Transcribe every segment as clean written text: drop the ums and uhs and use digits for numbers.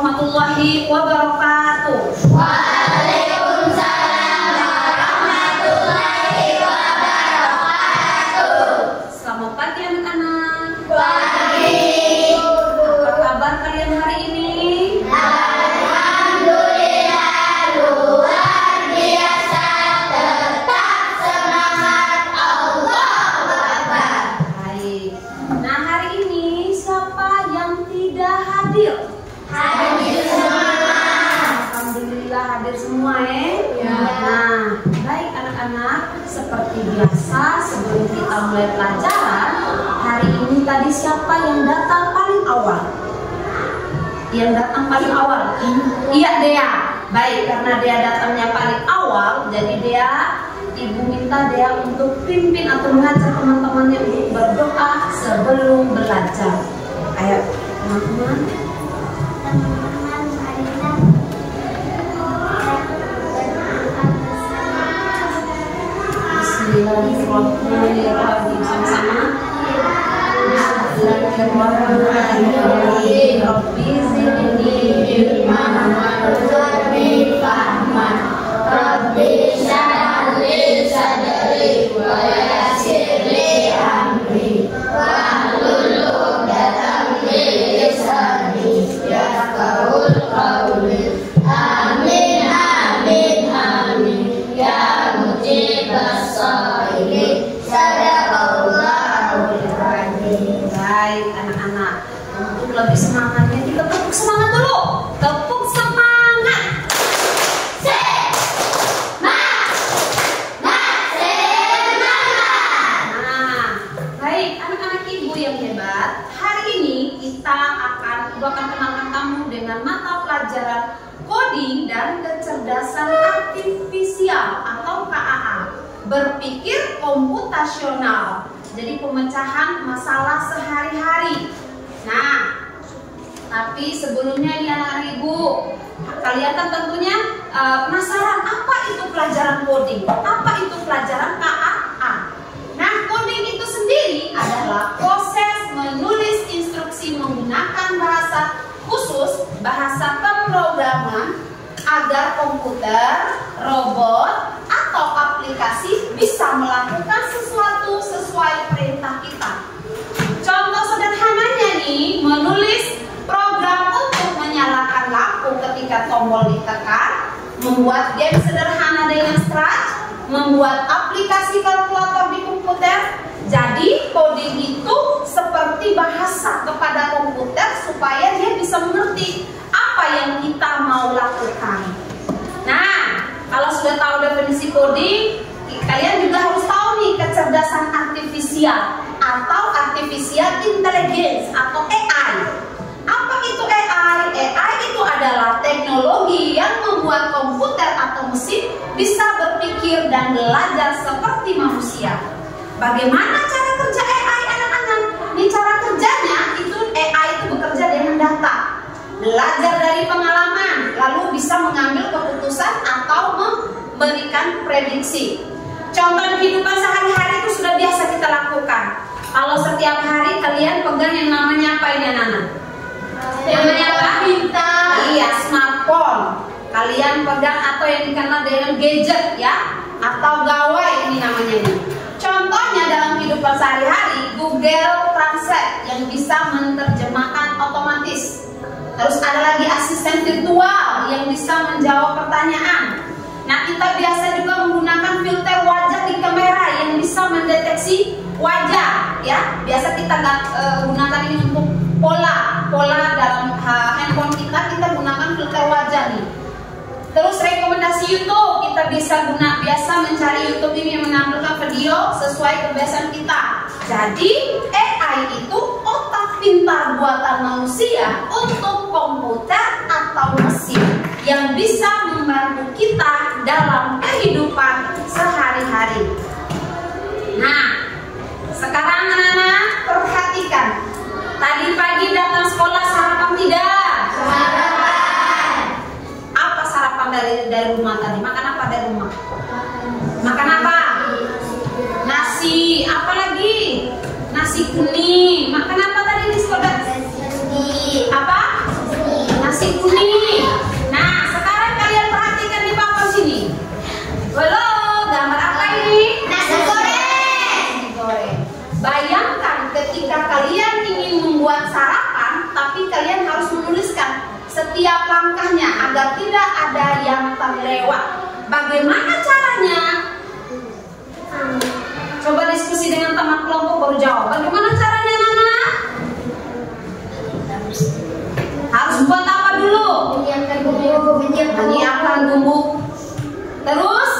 warahmatullahi wabarakatuh. Waalaikumsalam warahmatullahi wabarakatuh. Selamat pagi anak-anak. Pagi. Apa kabar kalian hari ini? Alhamdulillah luar biasa, tetap semangat, Allahu Akbar. Baik. Nah, hari ini siapa yang tidak hadir? Hadir semua. Alhamdulillah hadir semua Ya. Nah, baik anak-anak, seperti biasa sebelum kita mulai pelajaran, hari ini tadi siapa yang datang paling awal? Yang datang paling awal? Iya, Dea. Baik, karena Dea datangnya paling awal, jadi Dea, Ibu minta Dea untuk pimpin atau mengajak teman-temannya untuk berdoa sebelum belajar. Ayo, teman-teman. Bismillahirrahmanirrahim. Sama-sama. Bismillahirrahmanirrahim. Rabbi zidni ilman Rabbi fahman, Rabbi shrah li sadri wa yassir li amri wahlul 'uqdatam min lisani yafqahul qawli. Amin amin amin ya mujibas shaili. Sadaqallahul azim. Baik anak-anak, untuk lebih semangatnya kita tepuk semangat dulu. Tepuk semangat. Nah, baik anak-anak ibu yang hebat. Hari ini kita akan kenalkan kamu dengan mata pelajaran coding dan kecerdasan artifisial atau KAA. Berpikir komputasional. Jadi pemecahan masalah sehari-hari. Nah, tapi sebelumnya ini anak-anak ibu, kalian kan tentunya penasaran apa itu pelajaran coding, apa itu pelajaran KAA. Nah, coding itu sendiri adalah proses menulis instruksi menggunakan bahasa khusus, bahasa pemrograman agar komputer, robot, atau aplikasi bisa melakukan sesuatu sesuai perintah kita. Contoh sederhananya nih, menulis program untuk menyalakan lampu ketika tombol ditekan, membuat game sederhana dengan Scratch, membuat aplikasi kalkulator di komputer. Jadi coding itu seperti bahasa kepada komputer supaya dia bisa mengerti apa yang kita mau lakukan. Nah, kalau sudah tahu definisi coding, kalian juga harus tahu nih kecerdasan artifisial atau artificial intelligence atau AI. Apa itu AI? AI itu adalah teknologi yang membuat komputer atau mesin bisa berpikir dan belajar seperti manusia. Bagaimana cara kerja AI anak-anak? Ini cara kerjanya itu AI itu bekerja dengan data, belajar dari pengalaman, lalu bisa mengambil keputusan atau memberikan prediksi. Contoh kehidupan sehari-hari itu sudah biasa kita lakukan. Kalau setiap hari kalian pegang yang namanya apa ini anak-anak? Namanya apa? Iya, smartphone. Kalian pegang atau yang dikenal dengan gadget ya, atau gawai ini namanya ini. Contohnya dalam kehidupan sehari-hari, Google Translate yang bisa menerjemahkan otomatis. Terus ada lagi asisten virtual yang bisa menjawab pertanyaan. Nah, kita biasa juga menggunakan filter wajah di kamera yang bisa mendeteksi wajah ya. Biasa kita gunakan ini untuk pola dalam handphone kita gunakan filter wajah nih. Terus rekomendasi YouTube, kita biasa mencari YouTube ini yang menampilkan video sesuai kebiasaan kita. Jadi AI itu otak pintar buatan manusia untuk komputer atau mesin yang bisa membantu kita dalam kehidupan sehari-hari. Nah, sekarang anak-anak perhatikan. Tadi pagi datang sekolah sarapan tidak? Sarapan. Apa sarapan dari rumah tadi? Makan apa dari rumah? Makan apa? Nasi. Apa lagi? Nasi kuning. Makan apa tadi di sekolah? Apa? Nasi kuning. setiap langkahnya agar tidak ada yang terlewat. Bagaimana caranya? Coba diskusi dengan teman kelompok baru jawab. Bagaimana caranya, Nana? Harus buat apa dulu? Menyiapkan bumbu. Menyiapkan bumbu. Terus?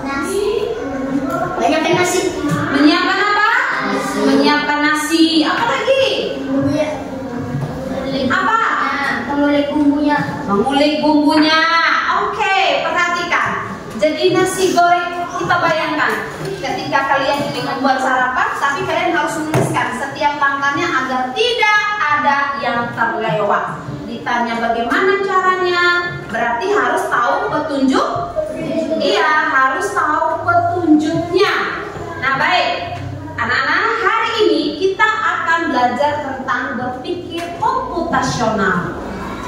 Nasi. Menyiapkan nasi. Menyiapkan apa? Nasi. Menyiapkan nasi. Apa lagi? Bumbunya. Apa? Mengulik bumbunya. Mengulik bumbunya. Oke, perhatikan. Jadi nasi goreng, kita bayangkan ketika kalian ingin membuat sarapan, tapi kalian harus menuliskan setiap langkahnya agar tidak ada yang terlewat. Ditanya bagaimana caranya, berarti harus tahu petunjuk. Iya, harus tahu petunjuknya. Nah, baik. Anak-anak, hari ini kita akan belajar tentang berpikir komputasional.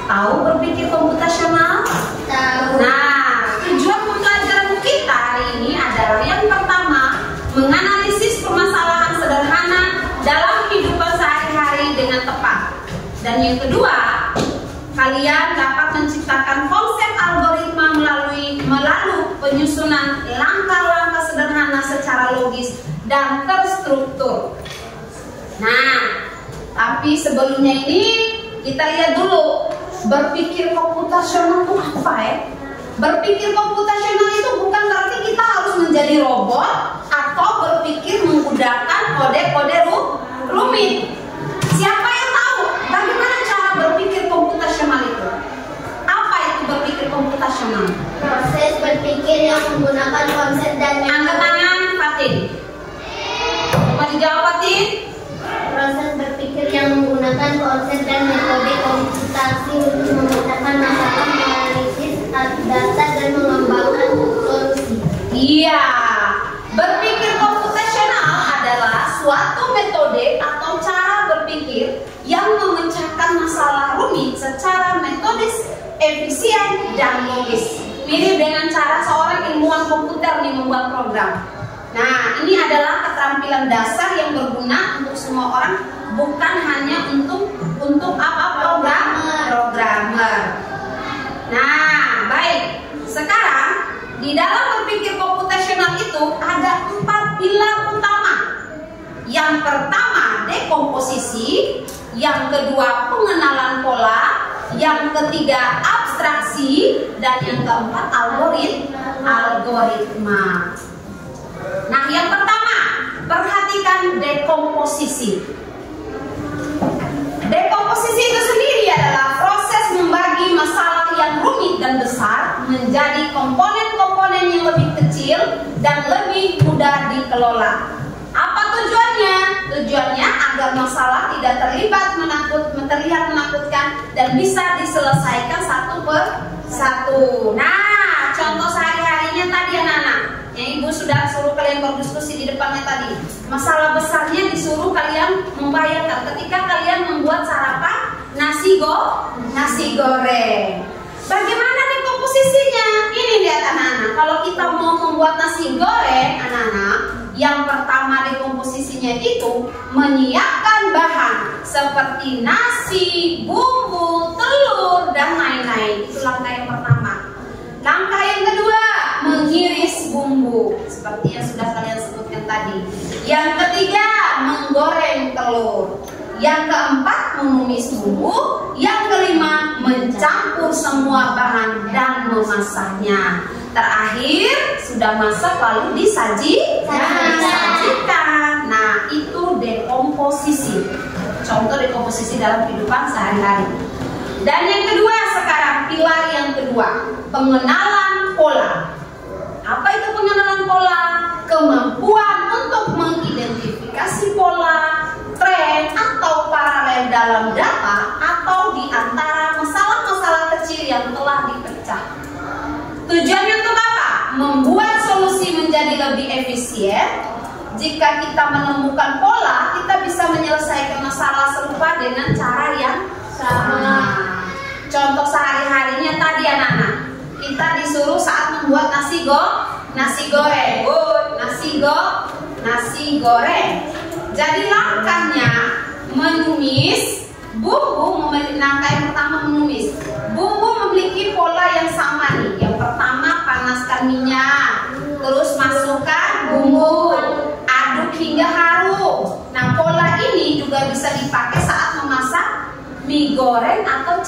Tahu berpikir komputasional? Tahu. Nah, tujuan pembelajaran kita hari ini adalah yang pertama, menganalisis permasalahan sederhana dalam kehidupan sehari-hari dengan tepat. Dan yang kedua, kalian dapat menciptakan konsep algoritma melalui penyusunan langkah-langkah sederhana secara logis dan terstruktur. Nah, tapi sebelumnya ini kita lihat dulu berpikir komputasional itu apa ya? Berpikir komputasional itu bukan berarti kita harus menjadi robot atau berpikir menggunakan kode-kode rumit. Siapa yang tahu bagaimana cara berpikir komputasional itu? Apa itu berpikir komputasional? Proses berpikir yang menggunakan konsep dan Angkat tangan, Fatin. Coba dijawab, Fatin. proses berpikir yang menggunakan konsep dan metode komputasi untuk memecahkan masalah, menganalisis data dan mengembangkan solusi. Iya, berpikir komputasional adalah suatu metode atau cara berpikir yang memecahkan masalah rumit secara metodis, efisien, dan logis. Mirip dengan cara seorang ilmuwan komputer nih membuat program. Nah, ini adalah keterampilan dasar yang berguna untuk semua orang, bukan hanya untuk programmer. Nah, baik. Sekarang di dalam berpikir komputasional itu ada 4 pilar utama. Yang pertama, dekomposisi. Yang kedua, pengenalan pola. Yang ketiga, abstraksi. Dan yang keempat, algoritma. Nah, yang pertama, perhatikan dekomposisi. Dekomposisi itu sendiri adalah proses membagi masalah yang rumit dan besar menjadi komponen-komponen yang lebih kecil dan lebih mudah dikelola. Apa tujuannya? Tujuannya agar masalah tidak terlihat menakutkan dan bisa diselesaikan satu per satu. Nah, contoh sehari-harinya tadi anak-anak, yang ibu sudah suruh kalian berdiskusi di depannya tadi. Masalah besarnya disuruh kalian membayangkan ketika kalian membuat sarapan nasi goreng. Bagaimana dekomposisinya? Ini lihat anak-anak. Kalau kita mau membuat nasi goreng, anak-anak, yang pertama dekomposisinya itu menyiapkan bahan seperti nasi, bumbu, telur, dan lain-lain. Itu langkah yang pertama. Langkah yang kedua, mengiris bumbu seperti yang sudah kalian sebutkan tadi. Yang ketiga, menggoreng telur. Yang keempat, menumis bumbu. Yang kelima, mencampur semua bahan dan memasaknya. Terakhir, sudah masak lalu disajikan. Nah, itu dekomposisi. Contoh dekomposisi dalam kehidupan sehari-hari. Dan yang kedua sekarang, pilar yang kedua, pengenalan pola. Apa itu pengenalan pola? Kemampuan untuk mengidentifikasi pola, tren, atau paralel dalam data atau di antara masalah-masalah kecil yang telah dipecah. Tujuannya untuk apa? Membuat solusi menjadi lebih efisien. Jika kita menemukan pola, kita bisa menyelesaikan masalah serupa dengan cara yang sama. Contoh sehari-harinya tadi anak-anak, kita disuruh saat membuat nasi goreng. Nasi goreng. Jadi langkahnya menumis bumbu, langkah yang pertama menumis memiliki pola yang sama nih. Yang pertama, panaskan minyak, terus masukkan bumbu, aduk hingga harum. Nah, pola ini juga bisa dipakai saat memasak mie goreng atau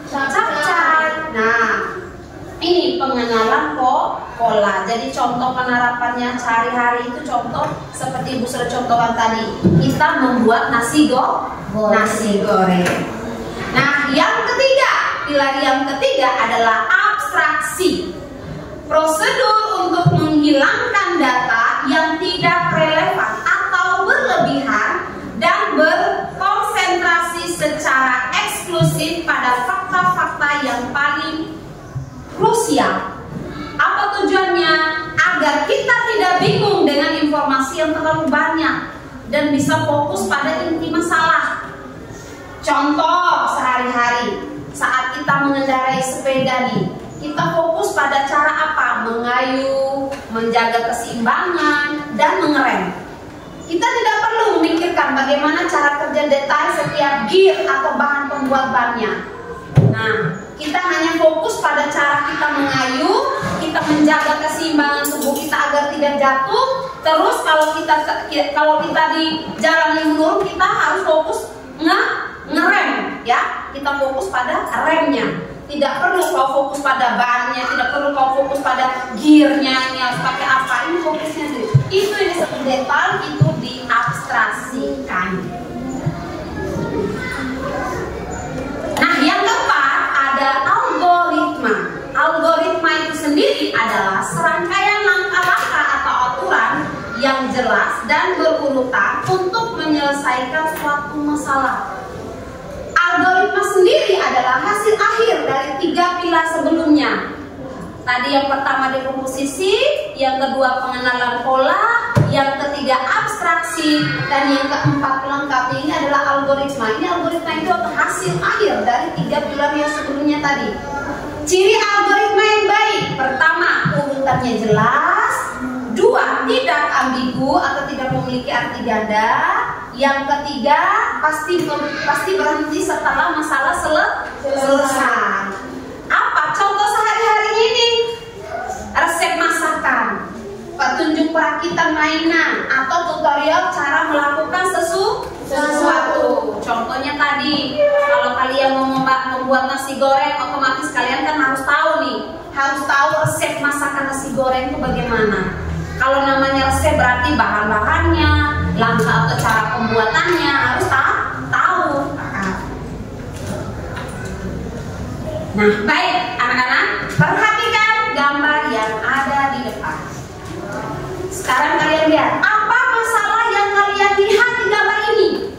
capcay. Nah, ini pengenalan pola. Jadi contoh penerapannya sehari-hari itu contoh seperti Ibu sudah contohkan tadi. Kita membuat nasi goreng. Nah, yang ketiga, pilar yang ketiga adalah abstraksi. Prosedur untuk menghilangkan data yang tidak relevan atau berlebihan dan berkonsentrasi secara eksklusif pada fakta-fakta yang paling krusial. Apa tujuannya? Agar kita tidak bingung dengan informasi yang terlalu banyak dan bisa fokus pada inti masalah. Contoh sehari-hari saat kita mengendarai sepeda nih, kita fokus pada cara apa? Mengayuh, menjaga keseimbangan, dan mengerem. Kita tidak perlu memikirkan bagaimana cara kerja detail setiap gear atau bahan pembuat bannya. Nah, kita hanya fokus pada cara kita mengayuh, kita menjaga keseimbangan tubuh kita agar tidak jatuh. Terus kalau kita di jalan yang menurun, kita harus fokus ngerem, ya. Kita fokus pada remnya. Tidak perlu kau fokus pada bannya, tidak perlu kau fokus pada gearnya, ini harus pakai apa. Ini fokusnya sendiri. Itu yang disebut detail, itu diabstraksikan. Nah, yang keempat ada algoritma. Algoritma itu sendiri adalah serangkaian langkah-langkah atau aturan yang jelas dan berurutan untuk menyelesaikan suatu masalah. Algoritma sendiri adalah hasil akhir dari 3 pilar sebelumnya. Tadi yang pertama dekomposisi, yang kedua pengenalan pola, yang ketiga abstraksi, dan yang keempat pelengkapnya ini adalah algoritma. Ini algoritma itu hasil akhir dari 3 pilar yang sebelumnya tadi. Ciri algoritma yang baik: pertama, urutannya jelas; 2, tidak ambigu atau tidak memiliki arti ganda; yang ketiga, pasti berhenti setelah masalah selesai. Apa contoh sehari-hari ini? Resep masakan, petunjuk perakitan mainan, atau tutorial cara melakukan sesuatu. Contohnya tadi, kalau kalian mau membuat nasi goreng, otomatis kalian kan harus tahu nih, harus tahu resep masakan nasi goreng itu bagaimana. Kalau namanya resep berarti bahan-bahannya, langkah atau cara pembuatannya harus tahu. Nah, baik anak-anak, perhatikan gambar yang ada di depan. Sekarang kalian lihat, apa masalah yang kalian lihat di gambar ini?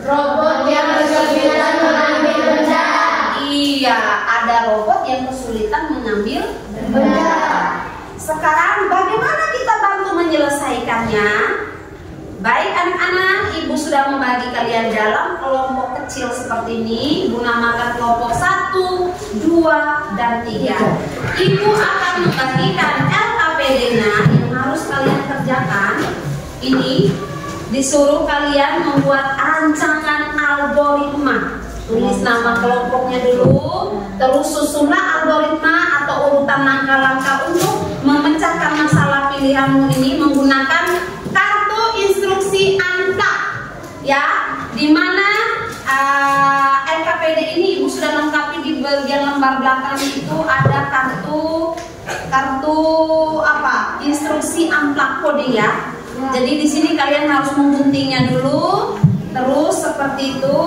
Robot yang kesulitan mengambil benda. Iya, ada robot yang kesulitan mengambil benda. Sekarang bagaimana kita bantu menyelesaikannya? Baik anak-anak, Ibu sudah membagi kalian dalam kelompok kecil seperti ini. Ibu namakan kelompok 1, 2, dan 3. Ibu akan membagikan LKPD-nya yang harus kalian kerjakan. Ini disuruh kalian membuat rancangan algoritma. Tulis nama kelompoknya dulu, terus susunlah algoritma atau urutan langkah-langkah untuk memecahkan masalah pilihanmu ini menggunakan kartu instruksi angka, ya, dimana LKPD ini Ibu sudah lengkapi di bagian lembar belakang itu ada kartu apa? Instruksi amplak kode, ya. Jadi di sini kalian harus mengguntingnya dulu, terus seperti itu.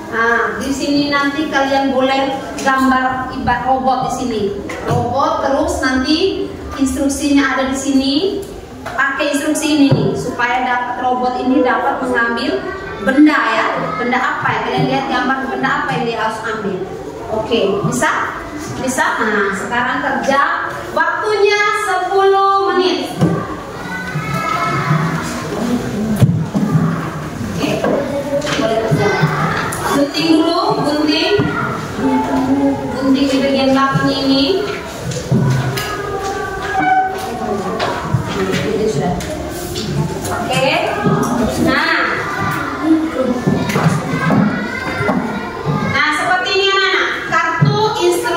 Nah, di sini nanti kalian boleh gambar ibarat robot di sini. Robot, terus nanti instruksinya ada di sini. Pakai instruksi ini nih supaya robot ini dapat mengambil benda, ya. Benda apa ya? Kalian lihat gambar benda apa yang dia harus ambil. Oke, bisa? Bisa? Nah, sekarang kerja. Waktunya 10 menit. Oke, boleh kerja. Gunting dulu, gunting di bagian belakang ini. Ini sudah. Oke. Nah, seperti ini anak-anak. Kartu instruksi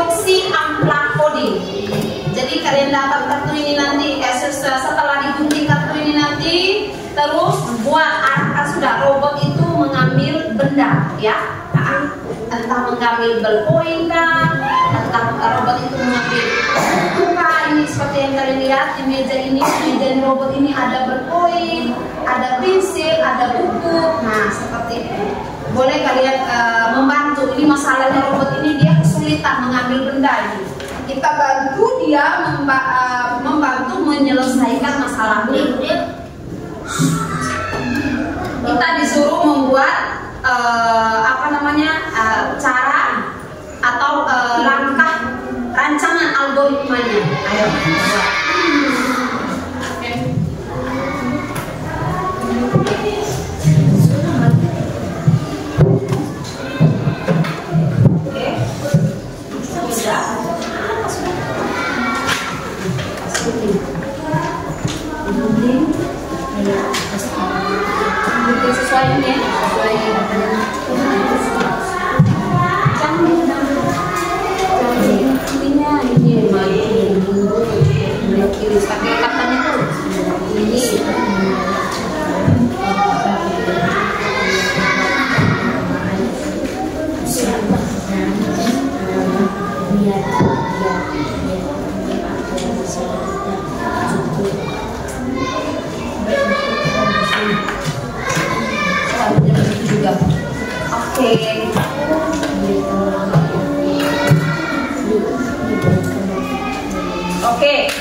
ya. Nah, entah mengambil ballpoint kah, entah robot itu mengambil buku kah. Ini seperti yang kalian lihat di meja ini, robot ini ada ballpoint, ada pensil, ada buku. Nah, seperti itu. Boleh kalian membantu. Ini masalahnya robot ini dia kesulitan mengambil benda ini. Kita bantu dia membantu menyelesaikan masalahnya. Kita disuruh membuat cara atau langkah rancangan algoritmanya. Ayo buat. Sesuai ini, pakai katanya tuh ini. Oke.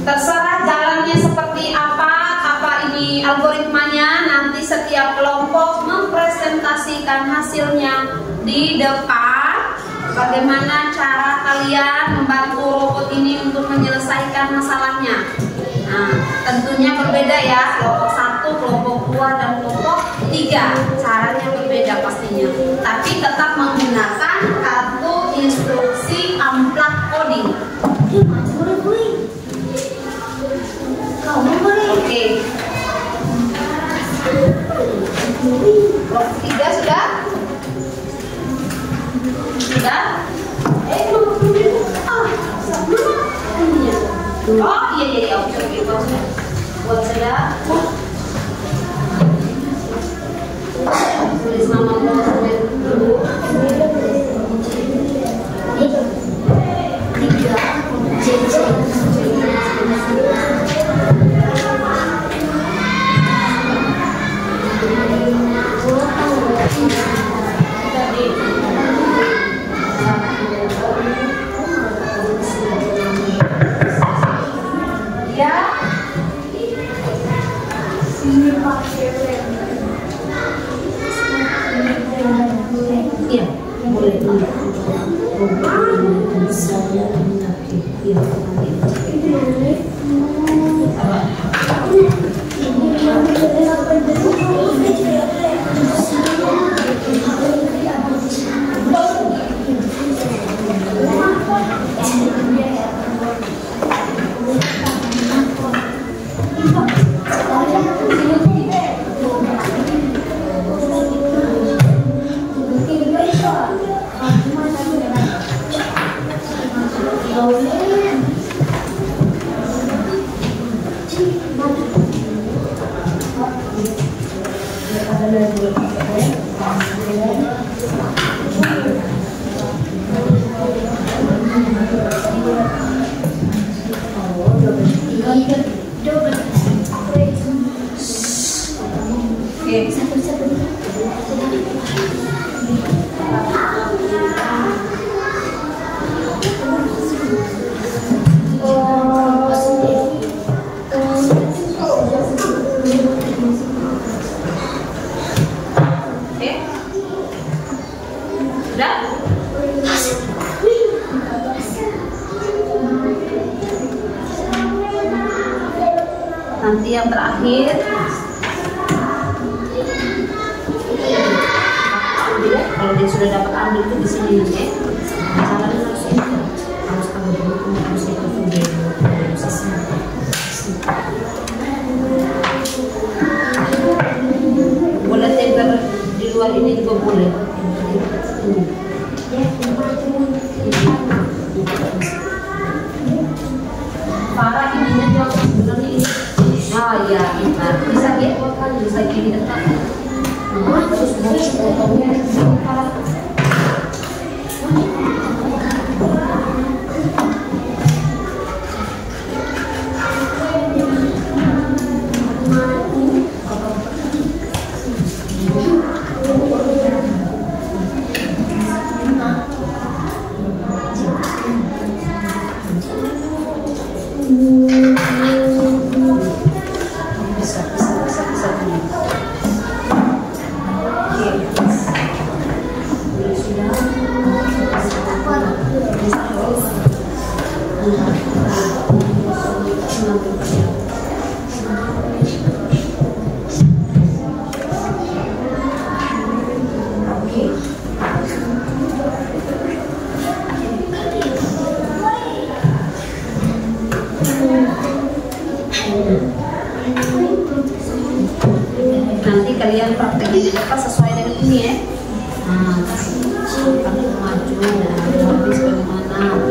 Terserah jalannya seperti apa ini algoritmanya. Nanti setiap kelompok mempresentasikan hasilnya di depan. Bagaimana cara kalian membantu robot ini untuk menyelesaikan masalahnya. Nah, tentunya berbeda ya, kelompok 1, kelompok 2, dan kelompok 3. Caranya berbeda pastinya. Tapi tetap menggunakan kartu instruksi amplak coding. Oke. Kelompok 3 sudah? Sudah? Oh iya, oke, buat saya tulis nama dulu. Iya, boleh. Nanti yang terakhir kalau dia sudah dapat ambil itu di sini ya. Caranya harus ambil dulu, harus ikut video. Boleh tempel di luar ini juga boleh. Para ininya juga sebenarnya ini. Oh iya, bisa gini dekat. Terus Nanti kalian praktekin apa sesuai dengan ini ya. Nah, kamu maju dan habis bagaimana?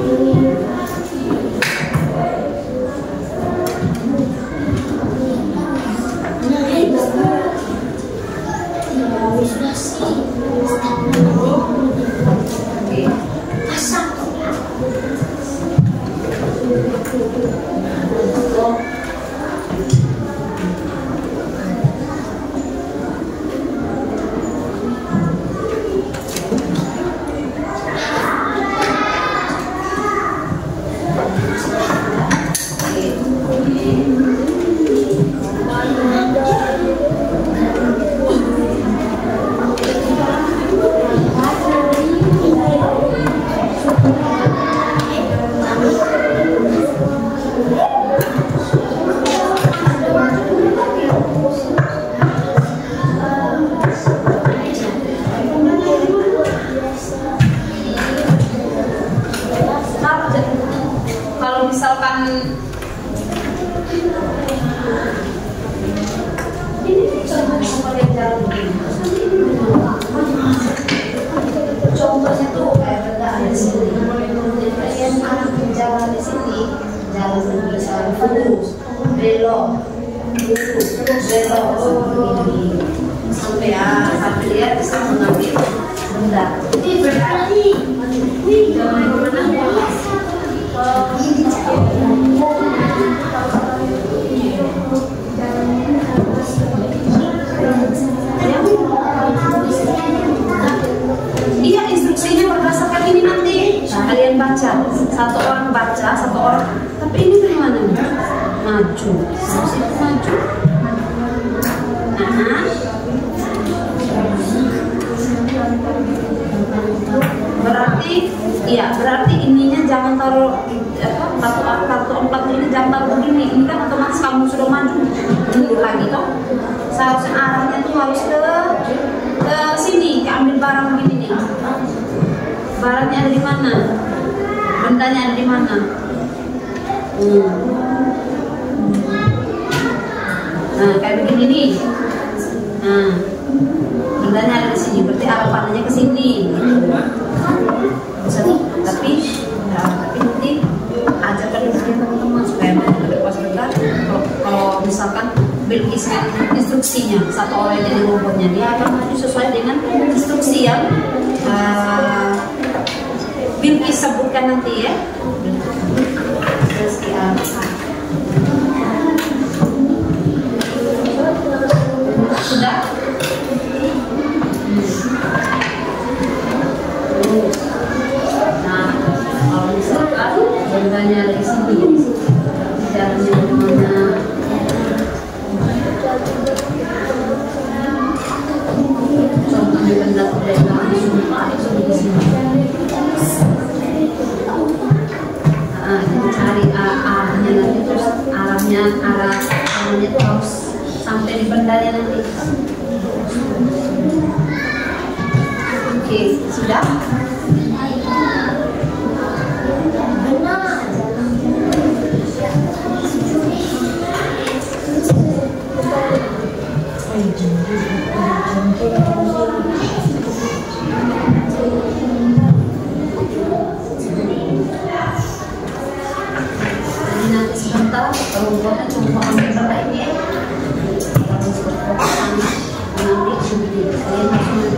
Kalau misalkan ini contohnya jalan begini, contohnya tuh kayak benda ada di sini. Jadi kalian anak jalan di sini, jalan misalnya lurus, belok, begini sampai sampai dia bisa mengambil benda. Berarti, jangan kemana-mana. Iya, instruksinya berdasarkan ini nanti. Kalian baca, satu orang baca, satu orang. Tapi ini dari mana nih? Maju, maju. Berarti, iya, berarti ininya jangan taruh kartu 4 ini jangan taruh begini. Ini kan otomatis kamu sudah maju mundur lagi toh. Seharusnya arahnya tuh harus ke sini, ambil barang begini nih. Barangnya ada di mana? Bendanya ada di mana? Nah, kayak begini nih. Nah, bendanya ada di sini, berarti arah panahnya ke sini. Tapi nanti ajarkan teman-teman supaya mereka lepas bentar. Kalau misalkan Bilqis instruksinya, satu orang yang jadi robotnya, dia akan maju sesuai dengan instruksi yang Bilqis sebutkan nanti ya. Sudah? Nah, kalau misalkan bendanya ada di sini, jalannya kemana? Contohnya benda langsung di sini. Nah, kita cari arahnya nanti, terus arahnya itu harus sampai di bendanya nanti. Oke, sudah? Jadi nanti sebentar robotnya cuma ambil benda ini ya. Nanti kalian langsung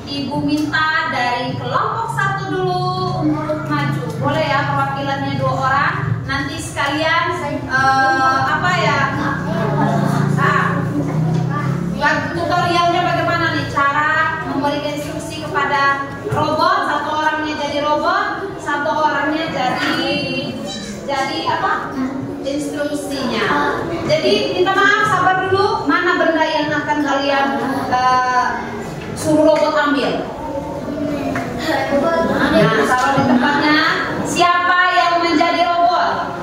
Ibu minta dari kelompok 1 dulu untuk maju. Boleh ya, perwakilannya 2 orang. Nanti sekalian apa ya? Tutorialnya bagaimana nih cara memberikan instruksi kepada robot. 1 orangnya jadi robot, 1 orangnya jadi apa? Instruksinya. Jadi minta maaf, sabar dulu. Mana benda yang akan kalian suruh robot ambil? Nah, taruh di tempatnya. Siapa yang menjadi robot?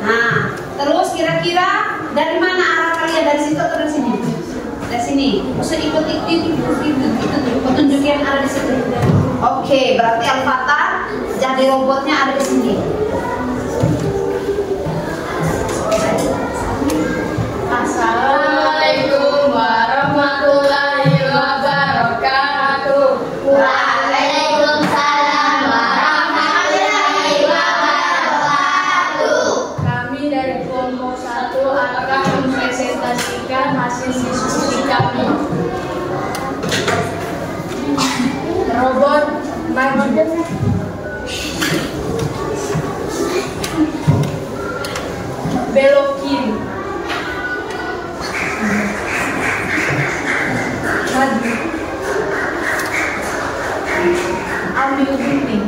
Nah, terus kira-kira dari mana arah kalian? Dari situ atau dari sini? Dari sini. Usah ikut petunjuk yang ada di situ. Oke, berarti Al-Fatah jadi robotnya ada di sini. Assalamualaikum warahmatullahi wabarakatuh. Waalaikumsalam warahmatullahi wabarakatuh. Kami dari kelompok 1 akan mempresentasikan hasil diskusi kami. Robot maju. Belok kiri. Maju. Ambil gunting.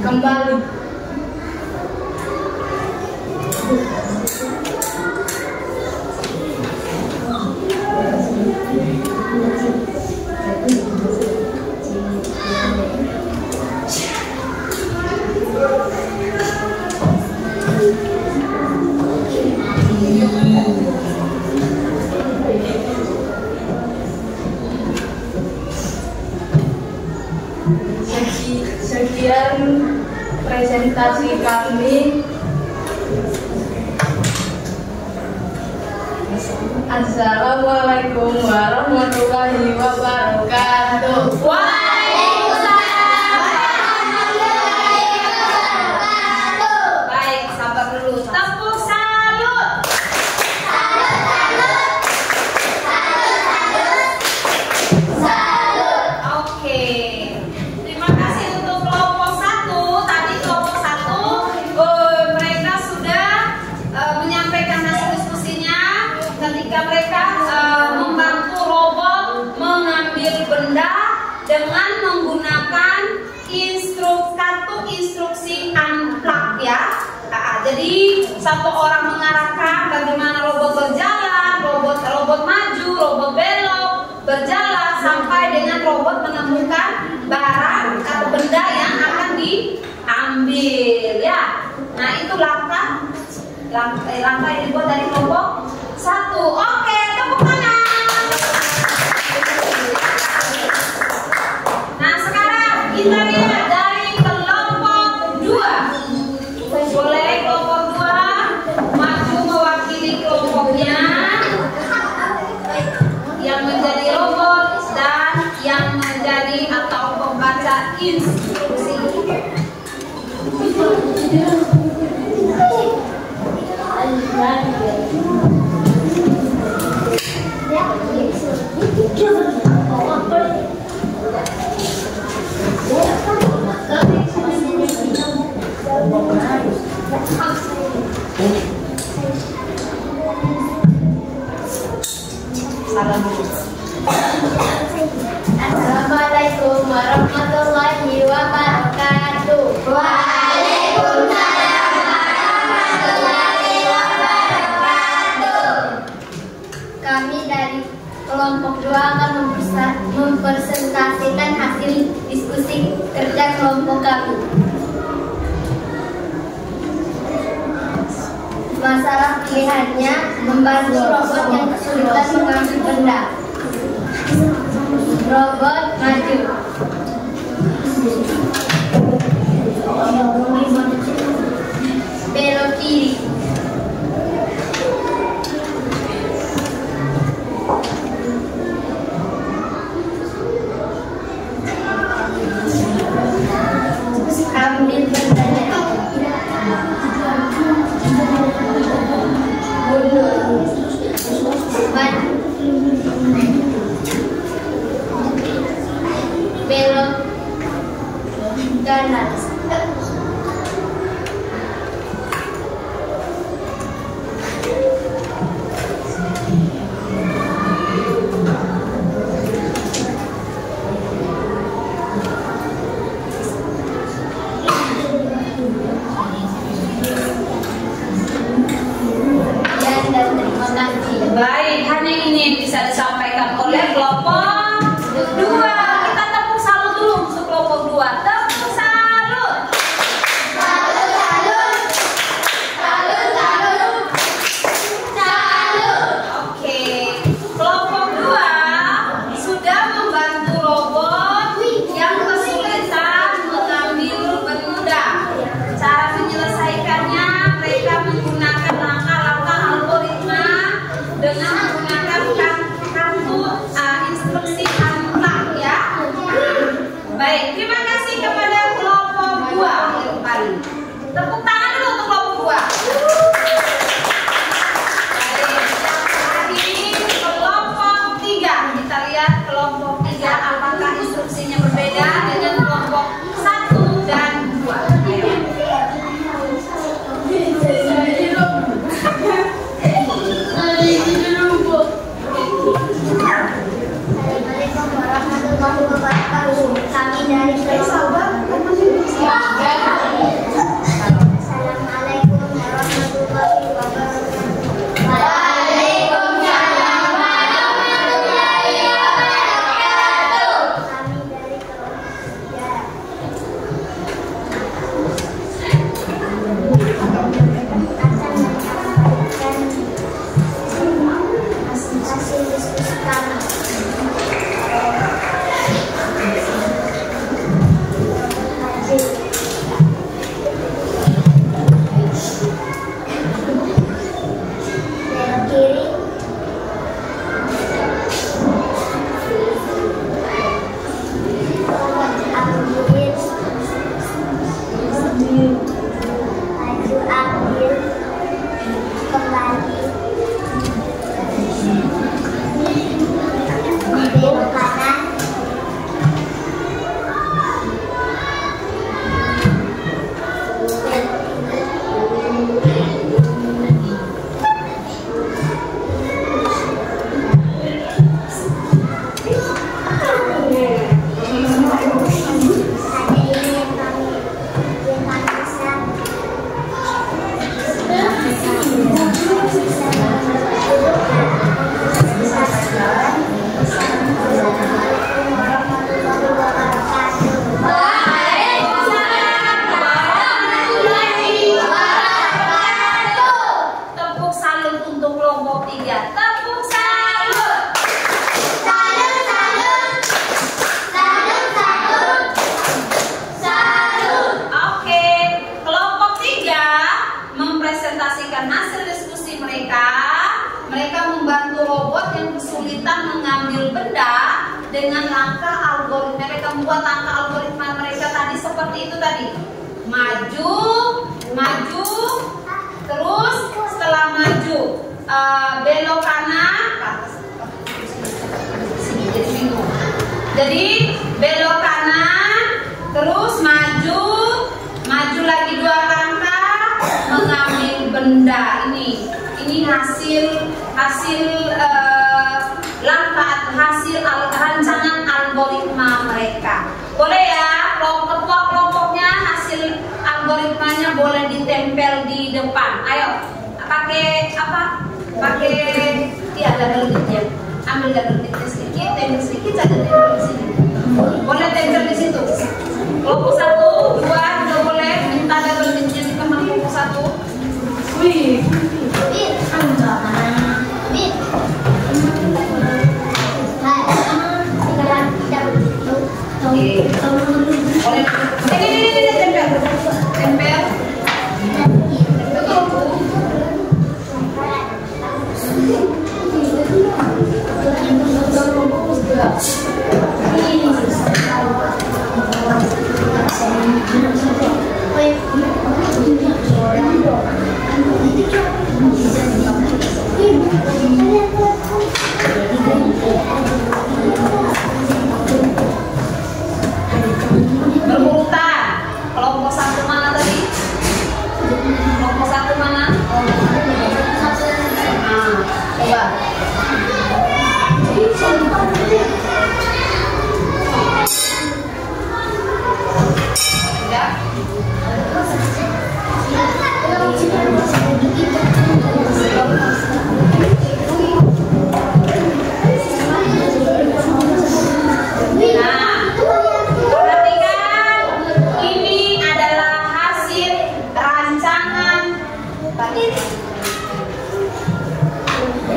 Kembali. Sekian presentasi kami. Assalamualaikum warahmatullahi wabarakatuh. Waalaikumsalam warahmatullahi wabarakatuh. Baik, sabar dulu. Tepuk salut. Salut. Oke. Terima kasih untuk kelompok 1. Tadi kelompok 1 mereka sudah menyampaikan hasil diskusinya ketika mereka membantu robot mengambil benda dengan menggunakan kartu instruksi unplug ya. Jadi 1 orang mengarahkan bagaimana robot berjalan, robot maju, robot belok, berjalan sampai dengan robot menemukan barang atau benda yang akan diambil ya. Nah, itu langkah yang dibuat dari kelompok 1. Oke, tepuk tangan. Nah, sekarang kita lihat dari kelompok 2. Boleh kelompok 2 maju mewakili kelompoknya yang menjadi robot dan yang menjadi atau pembaca instruksi. Assalamualaikum warahmatullahi wabarakatuh. Waalaikumsalam warahmatullahi wabarakatuh. Kami dari kelompok 2 akan mempresentasikan hasil diskusi kerja kelompok kami. Masalah pilihannya membantu robot yang kesulitan mengambil benda. Robot maju. Belok kiri. Ambil bendanya. Mundur. 3. Tepuk salut. Salut, salut. Salut, salut. Salut. Oke, kelompok 3 mempresentasikan hasil diskusi mereka. Mereka membantu robot yang kesulitan mengambil benda dengan langkah algoritma. Mereka membuat langkah algoritma mereka tadi seperti itu tadi. Maju, maju, terus setelah maju belok kanan. Jadi belok kanan, terus maju, maju lagi 2 langkah, mengambil benda ini. Ini hasil rancangan algoritma mereka. Boleh ya, kelompoknya hasil algoritmanya boleh ditempel di depan. Ayo, pakai apa? Pakai double digit. Ambil double digit sedikit, tempel sedikit saja tempel di sini. Boleh tempel di situ. Kelompok 1, 2 juga boleh minta double digit di teman kelompok 1. Wih. Boleh. Ini tempel. Berurutan. Kelompok 1 mana tadi? Kelompok 1 mana? Coba.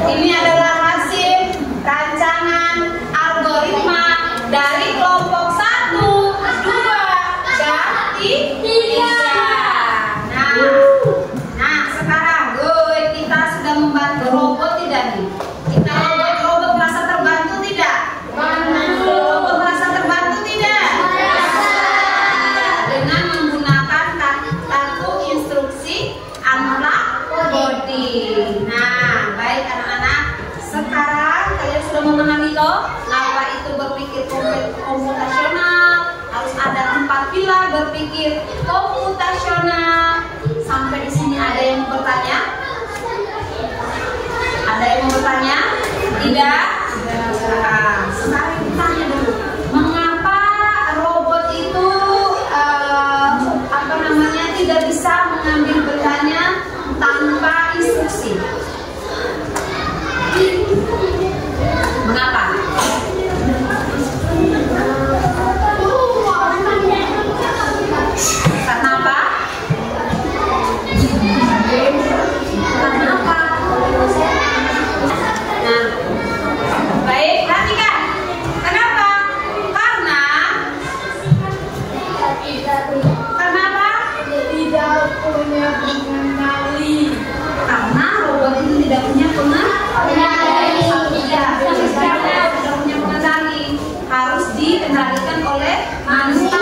Ini adalah hasil rancangan algoritma dari kelompok 1, 2, dan 3. Nah sekarang kita sudah membantu robot tidak nih? Kita robot merasa terbantu tidak? Robot merasa terbantu tidak? Dengan menggunakan kartu instruksi unlock coding. Nah, baik anak-anak. Sekarang kalian sudah memahami loh apa itu berpikir komputasional. Harus ada 4 pilar berpikir komputasional. Sampai di sini ada yang mau bertanya? Ada yang mau bertanya? Tidak? Nah, sekarang kita tanya dulu. Mengapa robot itu tidak bisa mengambil bendanya tanpa instruksi? Mengapa? Karena apa? Karena apa? Nah, baik, perhatikan. Kenapa? Karena apa? Tidak punya pengendali. Karena robot itu tidak punya pengendali. Tidak punya pengendali. Harus dikendalikan oleh manusia.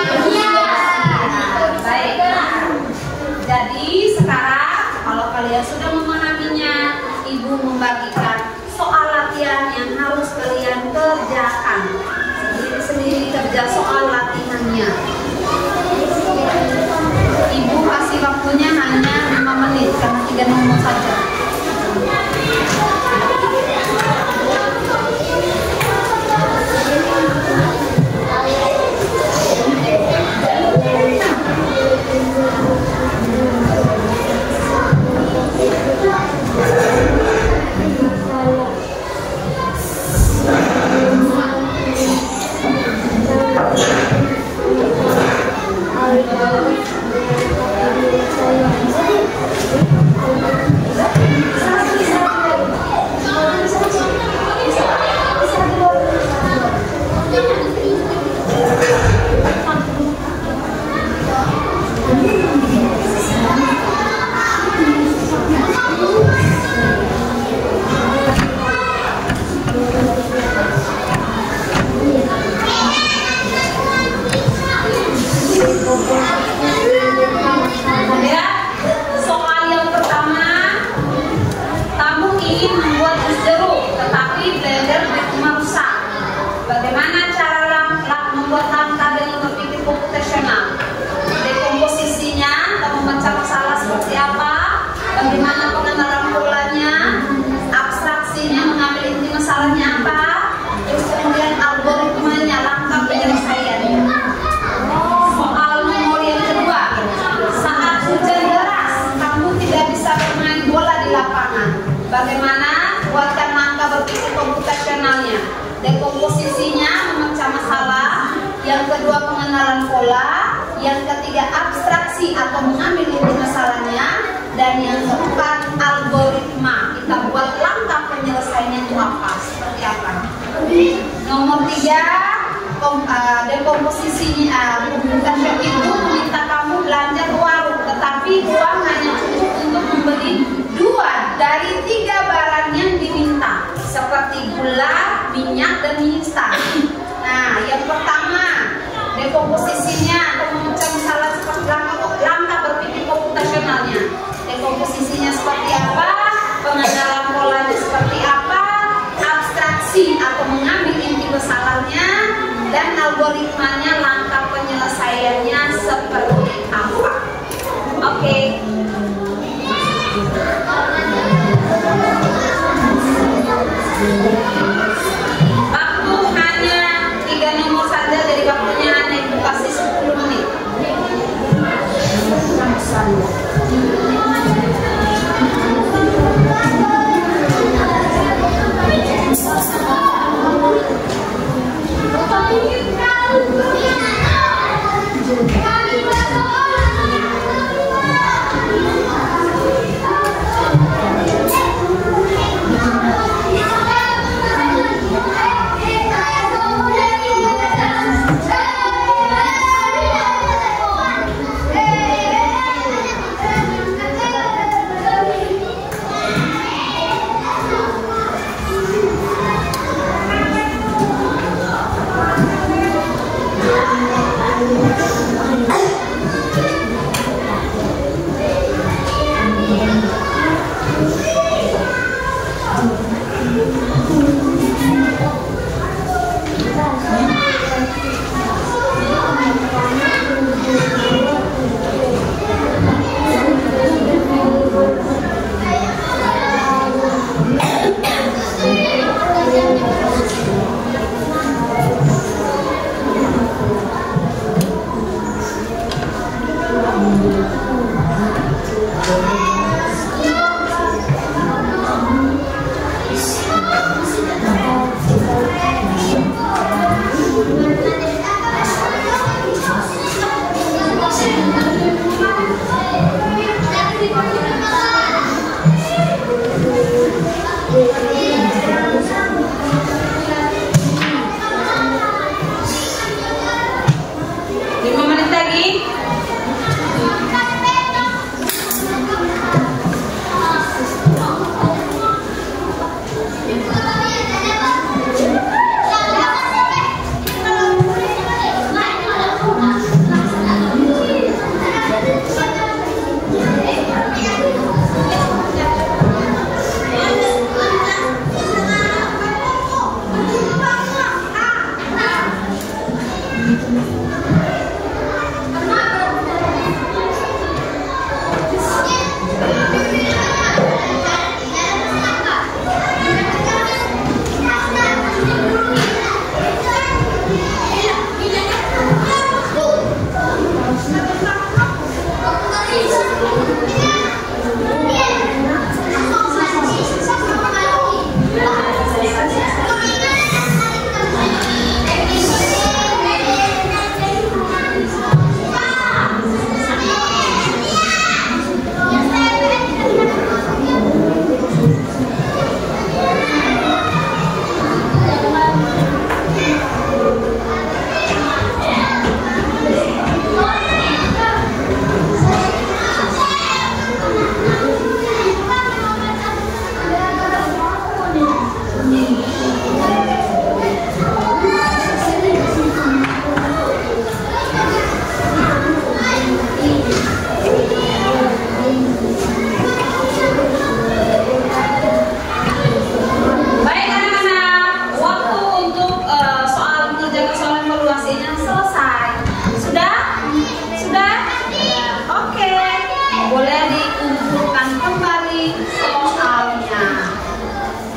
Baik. Jadi sekarang kalau kalian sudah memahaminya, Ibu membagikan soal latihan yang harus kalian kerjakan. Sendiri-sendiri kerja soal latihannya. Ibu kasih waktunya hanya 5 menit karena 3 nomor saja. Saya Bagaimana buatkan langkah berpikir komputasionalnya? Dekomposisinya memecah masalah. Yang kedua pengenalan pola. Yang ketiga abstraksi atau mengambil inti masalahnya. Dan yang keempat algoritma. Kita buat langkah penyelesaiannya itu apa? Seperti apa? Nomor 3, dekomposisinya. Komputation itu meminta kamu belanja ke warung, tetapi uang hanya cukup untuk membeli 2 dari 3 barang yang diminta, seperti gula, minyak, dan mie instan. Nah, yang pertama, dekomposisinya atau memecah masalah seperti langkah berpikir komputasionalnya. Dekomposisinya seperti apa? Pengenalan polanya seperti apa? Abstraksi atau mengambil inti masalahnya, dan algoritmanya, langkah penyelesaiannya seperti apa? Oke. Waktu hanya 3 nomor saja, jadi waktunya hanya Ibu kasih 10 menit.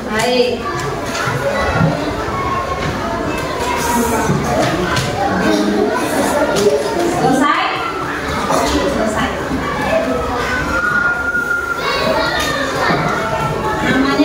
Baik. Selesai? Selesai. Nama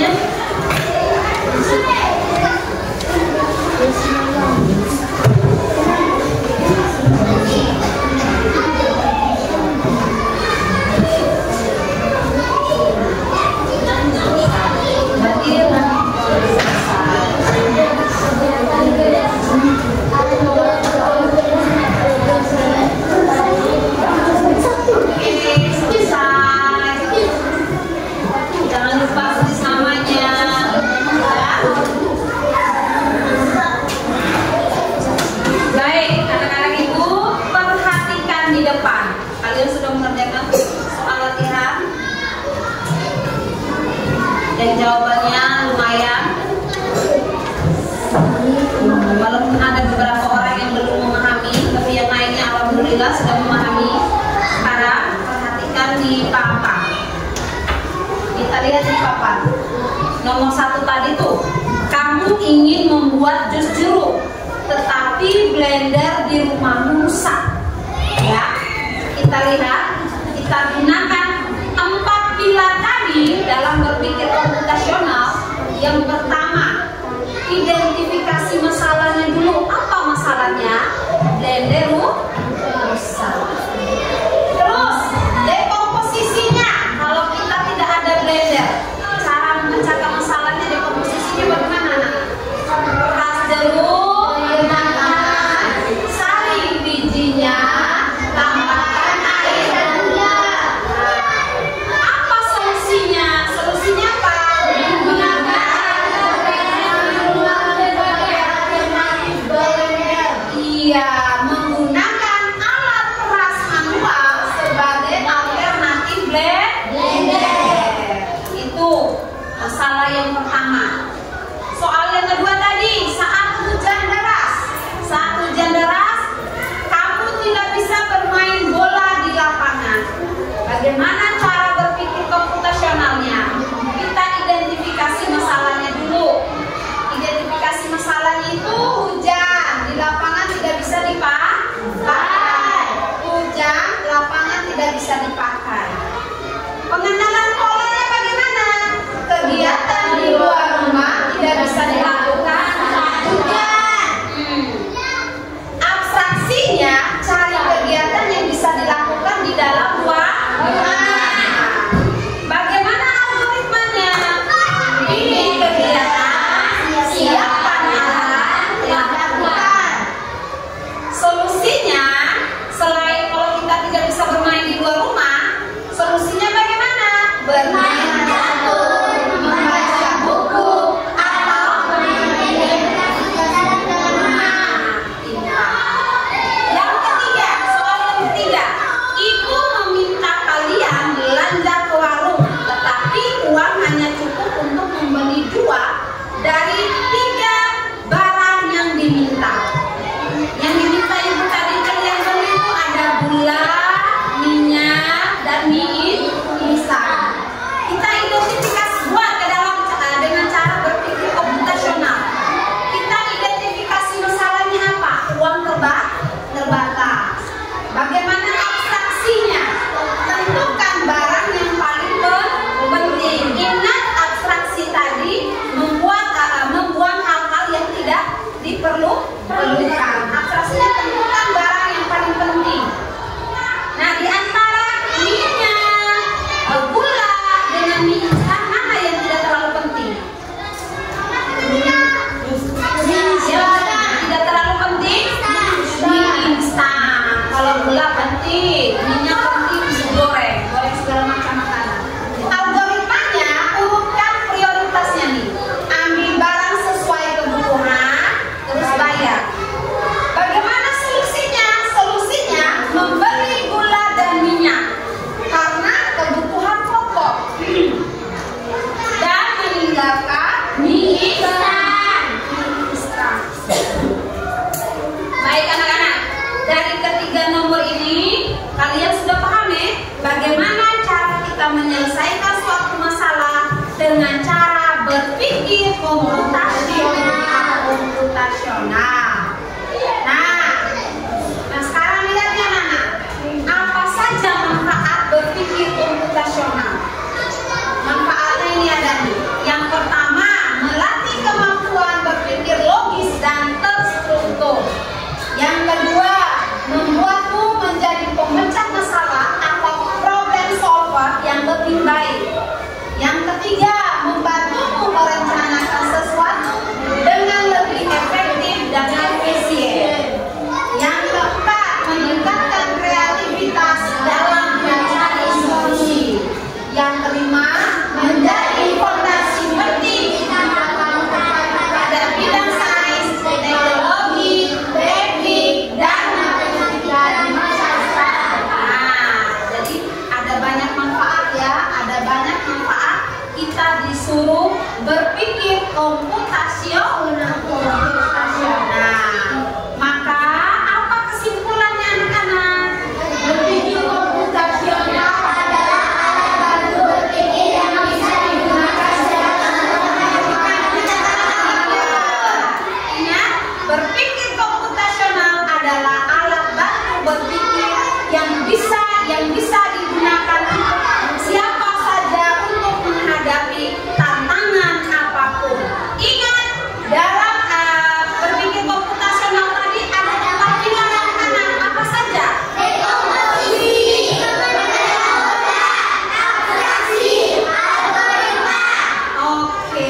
Dan jawabannya lumayan. Walaupun ada beberapa orang yang belum memahami, tapi yang lainnya alhamdulillah sudah memahami. Sekarang perhatikan di papan. Kita lihat di papan. Nomor 1 tadi tuh, kamu ingin membuat jus jeruk, tetapi blender di rumahmu rusak. Ya, kita lihat, kita gunakan 4 pilar tadi dalam berpikir komputasional. Yang pertama, identifikasi masalahnya dulu. Apa masalahnya? Blender rusak. Terus dekomposisinya. Kalau kita tidak ada blender, cara memecahkan masalahnya dekomposisinya bagaimana? Peras jeruk, saring bijinya, tambahkan airnya. Apa solusinya? Solusinya apa? Iya, menggunakan alat peras manual sebagai alternatif blender. Itu masalah yang pertama. Soal yang kedua tadi, saat hujan deras. Saat hujan deras, kamu tidak bisa bermain bola di lapangan. Bagaimana cara berpikir komputasionalnya? Kita identifikasi masalahnya dulu. Identifikasi masalahnya itu hujan, di lapangan tidak bisa dipakai. Hujan, lapangan tidak bisa dipakai. Pengenalan polanya bagaimana? Kegiatan di luar rumah tidak bisa dilakukan hujan. Abstraksinya, cari kegiatan yang bisa dilakukan di dalam ruang rumah. Bagaimana algoritmanya? Pilih kegiatan, siapkan alat, lakukan. Solusinya, selain kalau kita tidak bisa bermain di luar rumah, solusinya bagaimana? Bermain catur, membaca buku, atau yang ketiga, soal yang ketiga, ibu meminta kalian belanja ke warung, tetapi uang hanya cukup untuk membeli 2 dari 3 barang yang diminta. Yang diminta ibu tadi kalian beli itu ada gula, minyak, dan mie instan. Kita identifikasi buat ke dalam dengan cara berpikir komputasional. Kita identifikasi masalahnya apa? Uang terbatas. Bagaimana abstraksinya? Tentukan barang yang paling penting. Ingat abstraksi tadi, membuang hal-hal yang tidak diperlukan. Abstraksinya tentukan barang yang paling penting. Nah, di antara minyak, gula dengan mie instan, mana yang tidak terlalu penting? Tidak terlalu penting? Mie instan. Kalau gula penting, minyak penting, goreng segala macam makanan. Algoritmanya, urutkan prioritasnya nih. Ambil barang sesuai kebutuhan, terus bayar. Bagaimana solusinya? Solusinya membeli gula dan minyak karena kebutuhan pokok dan meninggalkan mie instan. Baik anak-anak, dari ketiga nomor ini kalian sudah paham ya bagaimana cara kita menyelesaikan suatu masalah dengan cara berpikir komputasional. Nah sekarang lihat ya anak, apa saja manfaat berpikir komputasional? Manfaatnya ini ada nih. Yang pertama, melatih kemampuan berpikir logis dan terstruktur. Yang kedua, membuatmu menjadi pemecah masalah atau problem solver yang lebih baik. Yang ketiga, membantumu merencanakan sesuatu dengan lebih efektif dan efisien. Yang keempat, meningkatkan kreativitas dalam mencari solusi. Yang kelima, menjadi fondasi penting pada bidang sains, teknologi, teknik, dan matematika. Nah, jadi ada banyak manfaat ya, ada banyak manfaat kita disuruh berpikir komputasional. Maka apa kesimpulannya anak-anak? Berpikir komputasional adalah alat bantu berpikir yang bisa digunakan secara Ingat, berpikir komputasional adalah alat bantu berpikir yang bisa digunakan siapa saja untuk menghadapi tantangan apapun. Ingat, dalam berpikir komputasional tadi ada 4 pilar anak-anak. Apa saja? Teknologi, abstraksi, algoritma. Oke,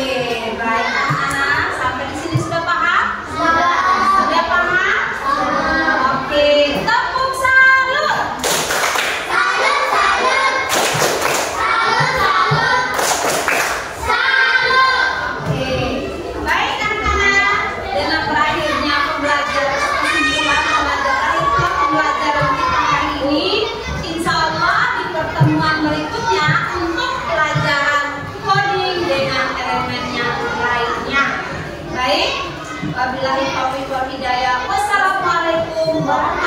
baik anak-anak. Sampai di sini sudah paham? Sudah paham? Oke, tepuk salut. Oke, baik anak-anak. Dengan berakhirnya pembelajaran kita hari ini, insya Allah di pertemuan berikutnya untuk pelajaran coding dengan elemen yang lainnya. Baik, wabillahi taufiq wal hidayah. Wassalamualaikum warahmatullahi wabarakatuh.